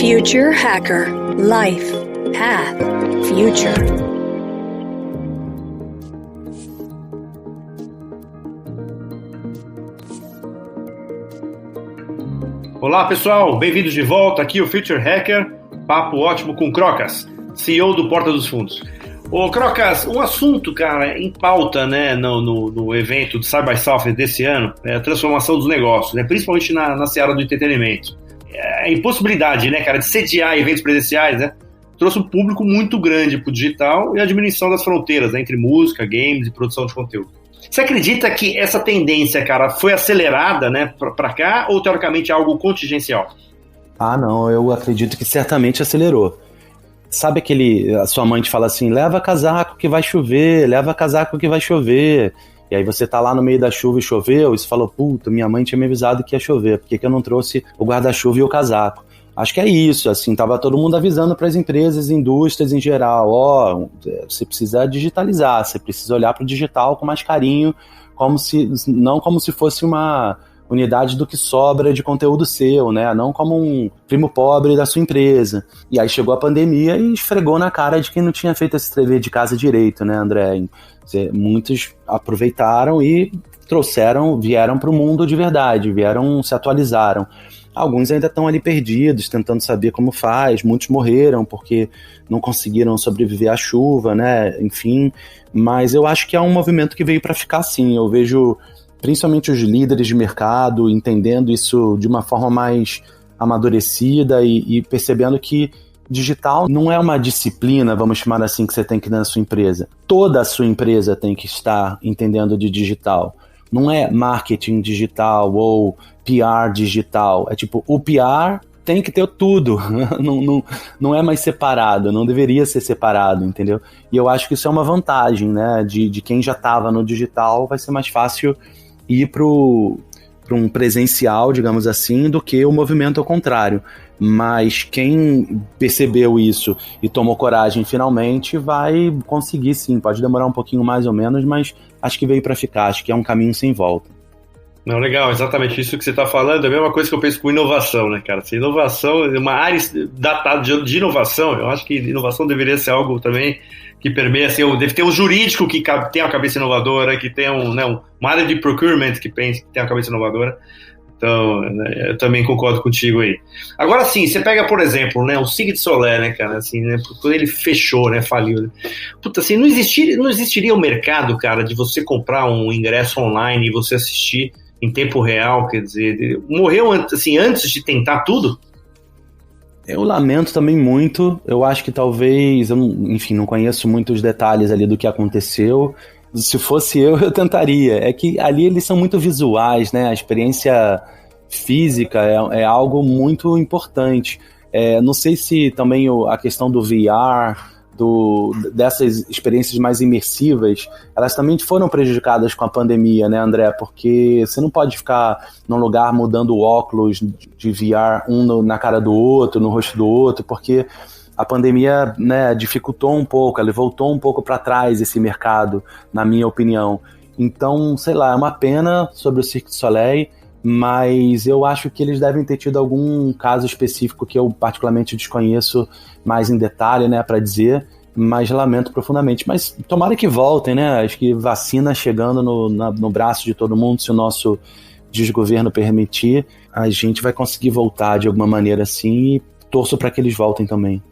Future Hacker Life Path Future. Olá pessoal, bem-vindos de volta aqui o Future Hacker, papo ótimo com Crocas, CEO do Porta dos Fundos. Ô Crocas, um assunto, cara, em pauta, né, no evento do South by Southwest desse ano, é a transformação dos negócios, né, principalmente na seara do entretenimento. A impossibilidade, né, cara, de sediar eventos presenciais, né, trouxe um público muito grande para o digital e a diminuição das fronteiras, né, entre música, games e produção de conteúdo. Você acredita que essa tendência, cara, foi acelerada, né, para cá ou teoricamente é algo contingencial? Ah, não, eu acredito que certamente acelerou. Sabe a sua mãe te fala assim, leva casaco que vai chover, leva casaco que vai chover. E aí você tá lá no meio da chuva e choveu, e você falou, puta, minha mãe tinha me avisado que ia chover, por que eu não trouxe o guarda-chuva e o casaco? Acho que é isso, assim, tava todo mundo avisando para as empresas, indústrias em geral, você precisa digitalizar, você precisa olhar para o digital com mais carinho, não como se fosse uma unidade do que sobra de conteúdo seu, né? Não como um primo pobre da sua empresa. E aí chegou a pandemia e esfregou na cara de quem não tinha feito esse dever de casa direito, né, André? Muitos aproveitaram e vieram para o mundo de verdade, se atualizaram. Alguns ainda estão ali perdidos, tentando saber como faz, muitos morreram porque não conseguiram sobreviver à chuva, né? Enfim, mas eu acho que é um movimento que veio para ficar sim. Eu vejo principalmente os líderes de mercado entendendo isso de uma forma mais amadurecida e percebendo que digital não é uma disciplina, vamos chamar assim, que você tem que ir na sua empresa. Toda a sua empresa tem que estar entendendo de digital. Não é marketing digital ou PR digital. É tipo, o PR tem que ter tudo. Não é mais separado, não deveria ser separado, entendeu? E eu acho que isso é uma vantagem, né? De quem já estava no digital, vai ser mais fácil ir para um presencial, digamos assim, do que o movimento ao contrário. Mas quem percebeu isso e tomou coragem finalmente vai conseguir sim, pode demorar um pouquinho mais ou menos, mas acho que veio para ficar, acho que é um caminho sem volta. Não, legal, exatamente isso que você está falando, é a mesma coisa que eu penso com inovação, né, cara? Se inovação, uma área datada de inovação, eu acho que inovação deveria ser algo também que permeia, assim, deve ter um jurídico que tem uma cabeça inovadora, que tem uma área de procurement que tem uma cabeça inovadora. Então, né, eu também concordo contigo aí. Agora sim, você pega, por exemplo, né, o Cirque du Soleil, né, cara, assim, né, quando ele fechou, né, faliu, né, puta, assim, não existiria o mercado, cara, de você comprar um ingresso online e você assistir em tempo real, quer dizer, morreu assim, antes de tentar tudo? Eu lamento também muito, eu acho que talvez, não conheço muitos detalhes ali do que aconteceu. Se fosse eu tentaria. É que ali eles são muito visuais, né? A experiência física é algo muito importante. Não sei se também a questão do VR, dessas experiências mais imersivas, elas também foram prejudicadas com a pandemia, né, André? Porque você não pode ficar num lugar mudando o óculos de VR na cara do outro, no rosto do outro, porque a pandemia, né, dificultou um pouco, ela voltou um pouco para trás esse mercado, na minha opinião. Então, sei lá, é uma pena sobre o Cirque du Soleil, mas eu acho que eles devem ter tido algum caso específico que eu particularmente desconheço mais em detalhe, né, para dizer, mas lamento profundamente. Mas tomara que voltem, né? Acho que vacina chegando no braço de todo mundo, se o nosso desgoverno permitir, a gente vai conseguir voltar de alguma maneira assim e torço para que eles voltem também.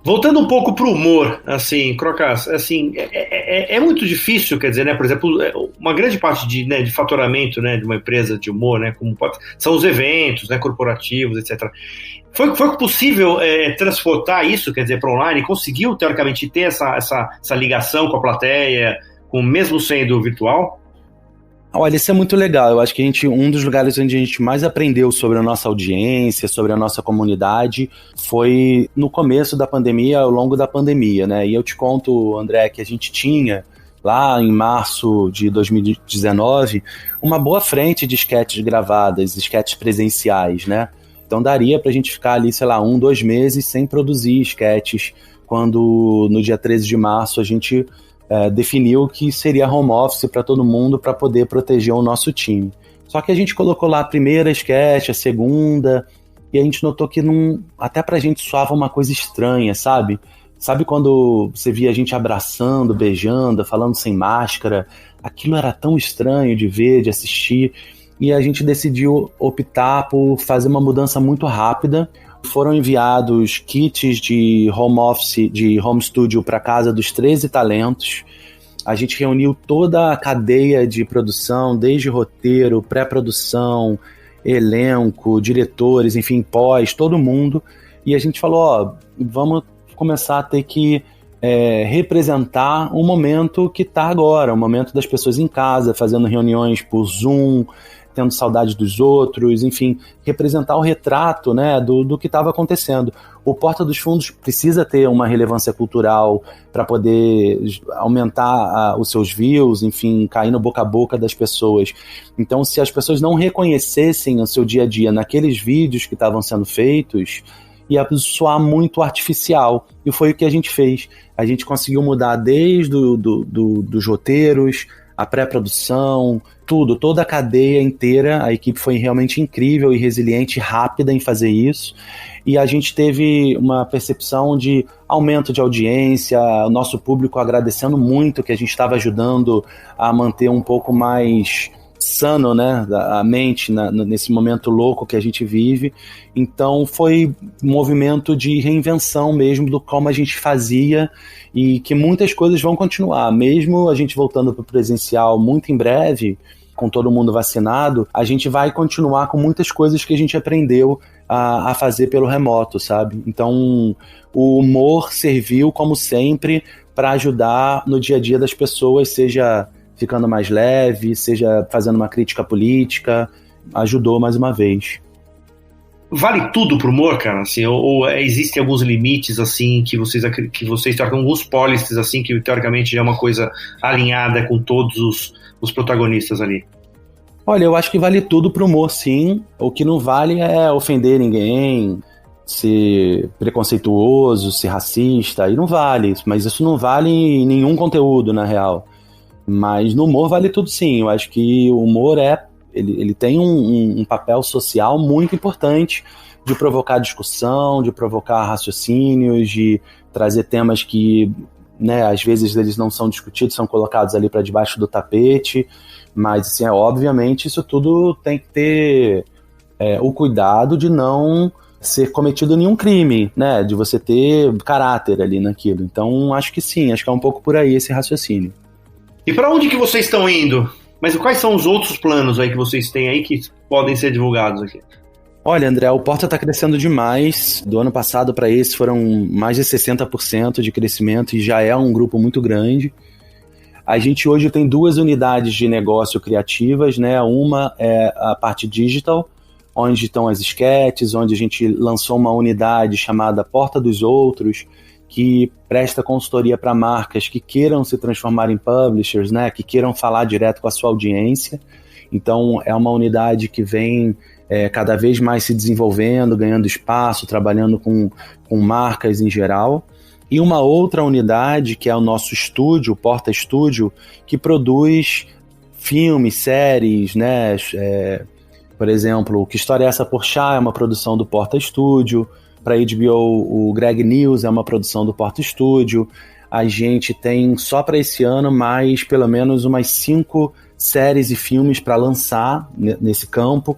Voltando um pouco para o humor, assim, Crocas, assim, é muito difícil, quer dizer, né, por exemplo, uma grande parte de faturamento, né, de uma empresa de humor, né, são os eventos, né, corporativos, etc. Foi possível transportar isso, quer dizer, para online? Conseguiu, teoricamente, ter essa ligação com a plateia, mesmo sendo virtual? Olha, isso é muito legal. Eu acho que um dos lugares onde a gente mais aprendeu sobre a nossa audiência, sobre a nossa comunidade, foi no começo da pandemia, ao longo da pandemia, né? E eu te conto, André, que a gente tinha, lá em março de 2019, uma boa frente de sketches gravadas, sketches presenciais, né? Então daria pra gente ficar ali, sei lá, 1-2 meses sem produzir sketches, quando no dia 13 de março a gente definiu que seria home office para todo mundo para poder proteger o nosso time. Só que a gente colocou lá a primeira sketch, a segunda, e a gente notou que até pra gente soava uma coisa estranha, sabe? Sabe quando você via a gente abraçando, beijando, falando sem máscara? Aquilo era tão estranho de ver, de assistir, e a gente decidiu optar por fazer uma mudança muito rápida. Foram enviados kits de home office, de home studio para casa dos 13 talentos. A gente reuniu toda a cadeia de produção, desde roteiro, pré-produção, elenco, diretores, enfim, pós, todo mundo. E a gente falou, vamos começar a ter que representar o momento que está agora, o momento das pessoas em casa, fazendo reuniões por Zoom, tendo saudade dos outros, enfim, representar o retrato, né, do que estava acontecendo. O Porta dos Fundos precisa ter uma relevância cultural para poder aumentar os seus views, enfim, cair no boca a boca das pessoas. Então, se as pessoas não reconhecessem o seu dia a dia naqueles vídeos que estavam sendo feitos, ia soar muito artificial. E foi o que a gente fez. A gente conseguiu mudar desde dos roteiros, a pré-produção, tudo, toda a cadeia inteira. A equipe foi realmente incrível e resiliente, rápida em fazer isso. E a gente teve uma percepção de aumento de audiência, o nosso público agradecendo muito que a gente estava ajudando a manter um pouco mais sano, né, a mente nesse momento louco que a gente vive. Então foi um movimento de reinvenção mesmo do como a gente fazia, e que muitas coisas vão continuar, mesmo a gente voltando para o presencial muito em breve, com todo mundo vacinado, a gente vai continuar com muitas coisas que a gente aprendeu a fazer pelo remoto, sabe? Então o humor serviu, como sempre, para ajudar no dia a dia das pessoas, seja ficando mais leve, seja fazendo uma crítica política, ajudou mais uma vez. Vale tudo pro humor, cara? Assim, ou existem alguns limites, assim, que vocês trocam, alguns policies, assim, que teoricamente já é uma coisa alinhada com todos os protagonistas ali? Olha, eu acho que vale tudo pro humor, sim. O que não vale é ofender ninguém, ser preconceituoso, ser racista, aí não vale. Mas isso não vale em nenhum conteúdo, na real. Mas no humor vale tudo, sim. Eu acho que o humor ele tem um papel social muito importante de provocar discussão, de provocar raciocínios, de trazer temas que, né, às vezes eles não são discutidos, são colocados ali para debaixo do tapete. Mas, assim, obviamente, isso tudo tem que ter o cuidado de não ser cometido nenhum crime, né? De você ter caráter ali naquilo. Então, acho que sim, acho que é um pouco por aí esse raciocínio. E para onde que vocês estão indo? Mas quais são os outros planos aí que vocês têm aí que podem ser divulgados aqui? Olha, André, o Porta está crescendo demais. Do ano passado para esse foram mais de 60% de crescimento e já é um grupo muito grande. A gente hoje tem 2 unidades de negócio criativas, né? Uma é a parte digital, onde estão as sketches, onde a gente lançou uma unidade chamada Porta dos Outros, que presta consultoria para marcas que queiram se transformar em publishers, né? Que queiram falar direto com a sua audiência. Então, é uma unidade que vem cada vez mais se desenvolvendo, ganhando espaço, trabalhando com marcas em geral. E uma outra unidade, que é o nosso estúdio, o Porta Estúdio, que produz filmes, séries, né? Por exemplo, Que História é Essa, Porchat? É uma produção do Porta Estúdio. Para a HBO, o Greg News é uma produção do Porta Estúdio. A gente tem, só para esse ano, mais pelo menos umas 5 séries e filmes para lançar nesse campo.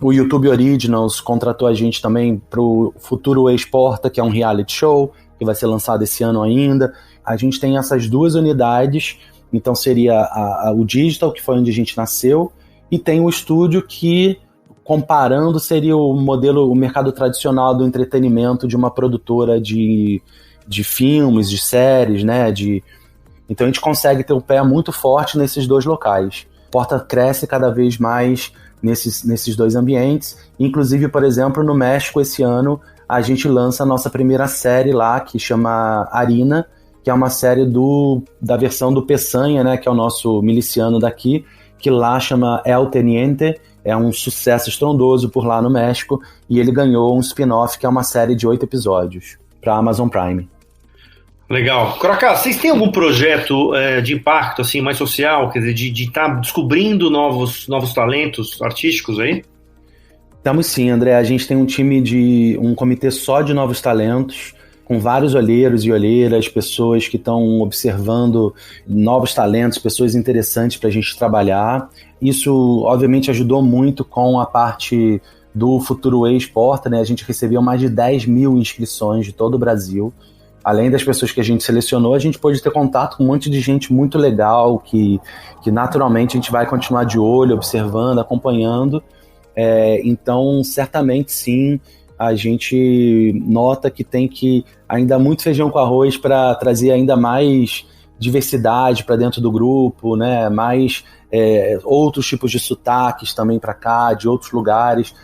O YouTube Originals contratou a gente também para o Futuro Ex-Porta, que é um reality show, que vai ser lançado esse ano ainda. A gente tem essas 2 unidades, então seria o digital, que foi onde a gente nasceu, e tem o estúdio que, comparando, seria o mercado tradicional do entretenimento de uma produtora de filmes, de séries, né? Então a gente consegue ter um pé muito forte nesses 2 locais. Porta cresce cada vez mais nesses 2 ambientes. Inclusive, por exemplo, no México, esse ano, a gente lança a nossa primeira série lá, que chama Arina, que é uma série da versão do Peçanha, né? Que é o nosso miliciano daqui, que lá chama El Teniente. É um sucesso estrondoso por lá no México, e ele ganhou um spin-off, que é uma série de 8 episódios, para a Amazon Prime. Legal. Crocá, vocês têm algum projeto de impacto, assim, mais social, quer dizer, de estar descobrindo novos talentos artísticos aí? Estamos sim, André. A gente tem um comitê só de novos talentos, com vários olheiros e olheiras, pessoas que estão observando novos talentos, pessoas interessantes para a gente trabalhar. Isso, obviamente, ajudou muito com a parte do Futuro Exporta, né? A gente recebeu mais de 10 mil inscrições de todo o Brasil. Além das pessoas que a gente selecionou, a gente pôde ter contato com um monte de gente muito legal, que naturalmente a gente vai continuar de olho, observando, acompanhando. Então, certamente sim, a gente nota que tem que ainda muito feijão com arroz para trazer ainda mais diversidade para dentro do grupo, né? Mais outros tipos de sotaques também para cá, de outros lugares.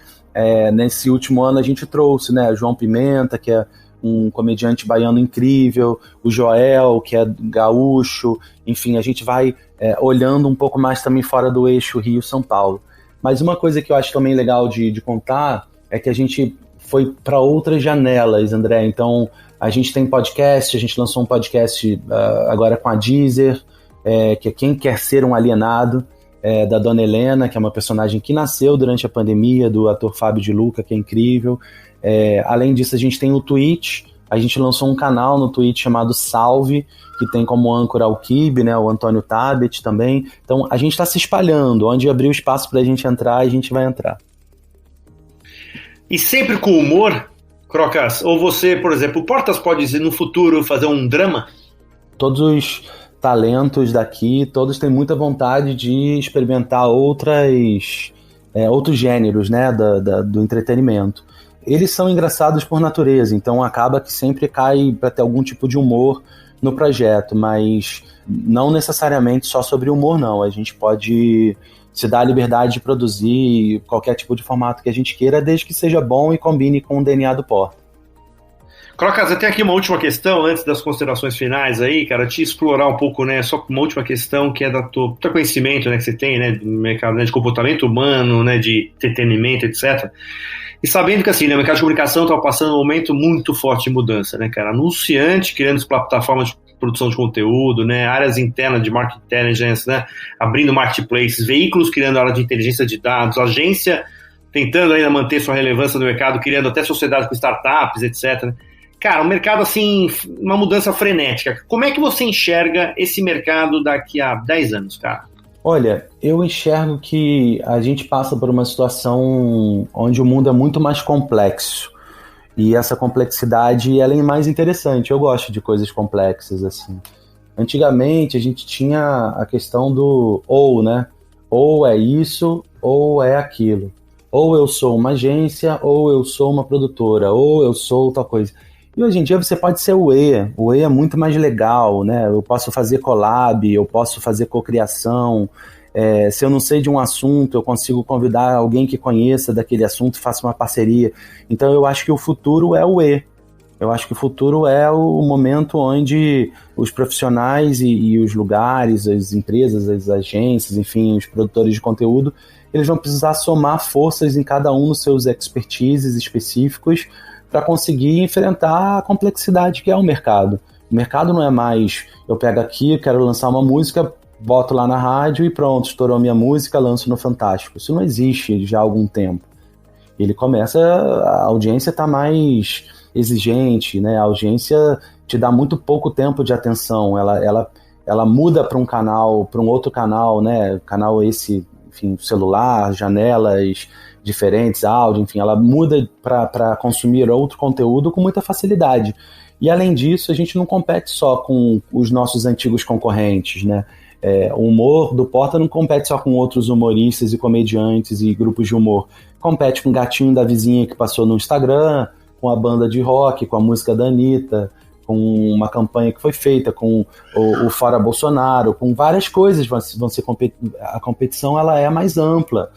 Nesse último ano a gente trouxe, né, João Pimenta, que é um comediante baiano incrível, o Joel, que é gaúcho, enfim, a gente vai olhando um pouco mais também fora do eixo Rio-São Paulo. Mas uma coisa que eu acho também legal de contar é que a gente foi para outras janelas, André. Então, a gente tem podcast, a gente lançou um podcast agora com a Deezer, que é Quem Quer Ser um Alienado, da Dona Helena, que é uma personagem que nasceu durante a pandemia, do ator Fábio de Luca, que é incrível. Além disso, a gente tem o Twitch. A gente lançou um canal no Twitch chamado Salve, que tem como âncora o Kibe, né, o Antônio Tabet também. Então, a gente está se espalhando. Onde abrir o espaço para a gente entrar, a gente vai entrar. E sempre com humor, Crocas? Ou você, por exemplo, o Portas pode, no futuro, fazer um drama? Todos os talentos daqui, todos têm muita vontade de experimentar outros gêneros, né, do entretenimento. Eles são engraçados por natureza, então acaba que sempre cai para ter algum tipo de humor no projeto, mas não necessariamente só sobre humor, não. A gente pode se dar a liberdade de produzir qualquer tipo de formato que a gente queira, desde que seja bom e combine com o DNA do Porta. Crocas, eu tenho aqui uma última questão, antes das considerações finais aí, cara, te explorar um pouco, né, só uma última questão, que é do teu conhecimento, né, que você tem, né, do mercado, né, de comportamento humano, né, de entretenimento, etc. E sabendo que, assim, né, o mercado de comunicação está passando um momento muito forte de mudança, né, cara, anunciante criando plataformas de produção de conteúdo, né, áreas internas de market intelligence, né, abrindo marketplaces, veículos criando área de inteligência de dados, agência tentando ainda manter sua relevância no mercado, criando até sociedade com startups, etc. Cara, um mercado, assim, uma mudança frenética. Como é que você enxerga esse mercado daqui a 10 anos, cara? Olha, eu enxergo que a gente passa por uma situação onde o mundo é muito mais complexo. E essa complexidade, ela é mais interessante. Eu gosto de coisas complexas, assim. Antigamente, a gente tinha a questão do ou, né? Ou é isso, ou é aquilo. Ou eu sou uma agência, ou eu sou uma produtora, ou eu sou tal coisa. E hoje em dia você pode ser o E. O E é muito mais legal, né? Eu posso fazer collab, eu posso fazer cocriação. Se eu não sei de um assunto, eu consigo convidar alguém que conheça daquele assunto e faça uma parceria. Então eu acho que o futuro é o E. Eu acho que o futuro é o momento onde os profissionais e os lugares, as empresas, as agências, enfim, os produtores de conteúdo, eles vão precisar somar forças em cada um dos seus expertises específicos para conseguir enfrentar a complexidade que é o mercado. O mercado não é mais, eu pego aqui, quero lançar uma música, boto lá na rádio e pronto, estourou minha música, lanço no Fantástico. Isso não existe já há algum tempo. Ele começa, a audiência está mais exigente, né? A audiência te dá muito pouco tempo de atenção, ela muda para um canal, para um outro canal, né? Canal esse, enfim, celular, janelas diferentes, áudio, enfim, ela muda para consumir outro conteúdo com muita facilidade. E além disso, a gente não compete só com os nossos antigos concorrentes, né? O humor do Porta não compete só com outros humoristas e comediantes e grupos de humor. Compete com o gatinho da vizinha que passou no Instagram, com a banda de rock, com a música da Anitta, com uma campanha que foi feita, com o Fora Bolsonaro, com várias coisas vão ser a competição ela é mais ampla.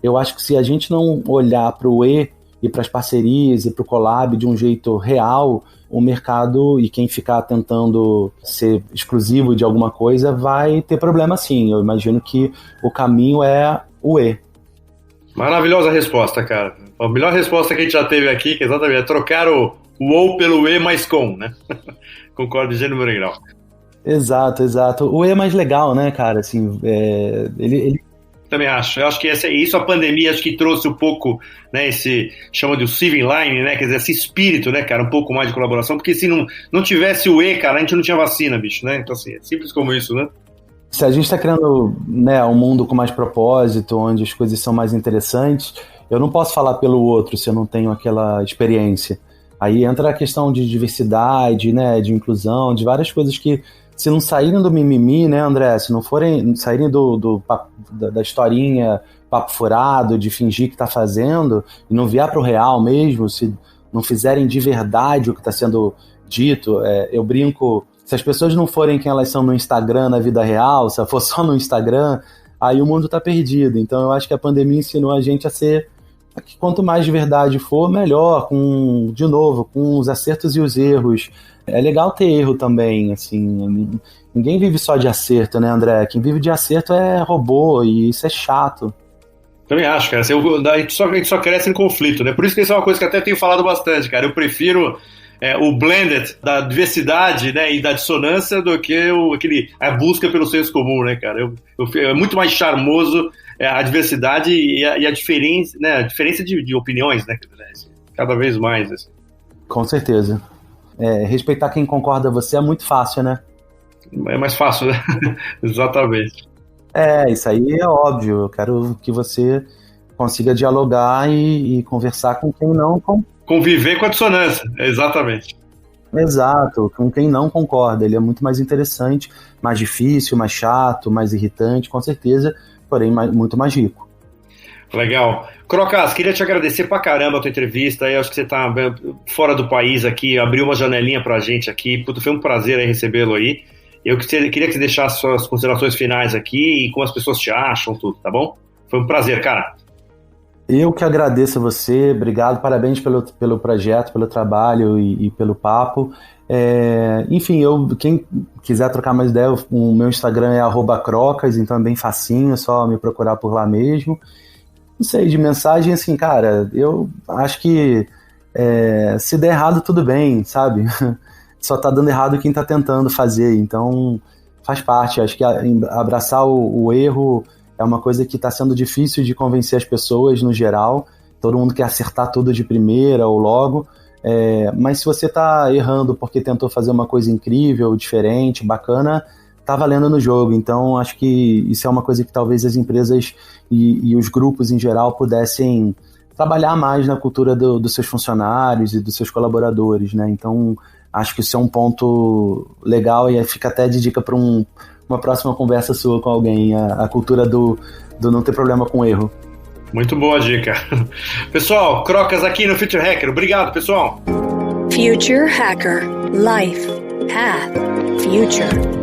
Eu acho que se a gente não olhar para o E e para as parcerias e para o collab de um jeito real, o mercado e quem ficar tentando ser exclusivo de alguma coisa vai ter problema sim. Eu imagino que o caminho é o E. Maravilhosa resposta, cara. A melhor resposta que a gente já teve aqui, que exatamente é trocar o ou pelo E mais com, né? Concordo de gênero e grau. Exato. O E é mais legal, né, cara? Assim, ele Também acho. Eu acho que isso a pandemia acho que trouxe um pouco, né, chama de Silver Line, né, quer dizer, esse espírito, né, cara, um pouco mais de colaboração, porque se não tivesse o E, cara, a gente não tinha vacina, bicho, né? Então, assim, é simples como isso, né? Se a gente está criando, né, um mundo com mais propósito, onde as coisas são mais interessantes, eu não posso falar pelo outro se eu não tenho aquela experiência. Aí entra a questão de diversidade, né, de inclusão, de várias coisas que, se não saírem do mimimi, né, André, se não saírem da historinha, papo furado, de fingir que está fazendo, e não vier para o real mesmo, se não fizerem de verdade o que está sendo dito, eu brinco, se as pessoas não forem quem elas são no Instagram, na vida real, se for só no Instagram, aí o mundo está perdido. Então eu acho que a pandemia ensinou a gente a ser, que quanto mais de verdade for, melhor, com os acertos e os erros. É legal ter erro também, assim, ninguém vive só de acerto, né, André? Quem vive de acerto é robô, e isso é chato. Também acho, cara, a gente só cresce em conflito, né? Por isso que isso é uma coisa que até tenho falado bastante, cara, eu prefiro o blended da diversidade, né, e da dissonância do que a busca pelo senso comum, né, cara? É muito mais charmoso a diversidade e a diferença, né, a diferença de opiniões, né, cada vez mais. Assim. Com certeza. Respeitar quem concorda com você é muito fácil, né? É mais fácil, né? Exatamente. Isso aí é óbvio. Eu quero que você consiga dialogar e conversar com quem não... Conviver com a dissonância, exatamente. Exato, com quem não concorda. Ele é muito mais interessante, mais difícil, mais chato, mais irritante, com certeza, porém muito mais rico. Legal. Crocas, queria te agradecer pra caramba a tua entrevista. Eu acho que você tá fora do país aqui, abriu uma janelinha pra gente aqui. Puta, foi um prazer recebê-lo aí. Eu queria que você deixasse suas considerações finais aqui e como as pessoas te acham, tudo, tá bom? Foi um prazer, cara. Eu que agradeço a você, obrigado, parabéns pelo projeto, pelo trabalho e pelo papo. Enfim, quem quiser trocar mais ideia, o meu Instagram é @crocas, então é bem facinho, é só me procurar por lá mesmo. Não sei, de mensagem, assim, cara, eu acho que se der errado, tudo bem, sabe? Só tá dando errado quem tá tentando fazer, então faz parte. Acho que abraçar o erro é uma coisa que está sendo difícil de convencer as pessoas no geral. Todo mundo quer acertar tudo de primeira ou logo. Mas se você está errando porque tentou fazer uma coisa incrível, diferente, bacana, tá valendo no jogo. Então acho que isso é uma coisa que talvez as empresas e os grupos em geral pudessem trabalhar mais na cultura dos seus funcionários e dos seus colaboradores, né? Então acho que isso é um ponto legal e fica até de dica para uma próxima conversa sua com alguém, a cultura do não ter problema com erro. Muito boa dica. Pessoal, Crocas aqui no Future Hacker. Obrigado, pessoal. Future Hacker. Life. Path. Future.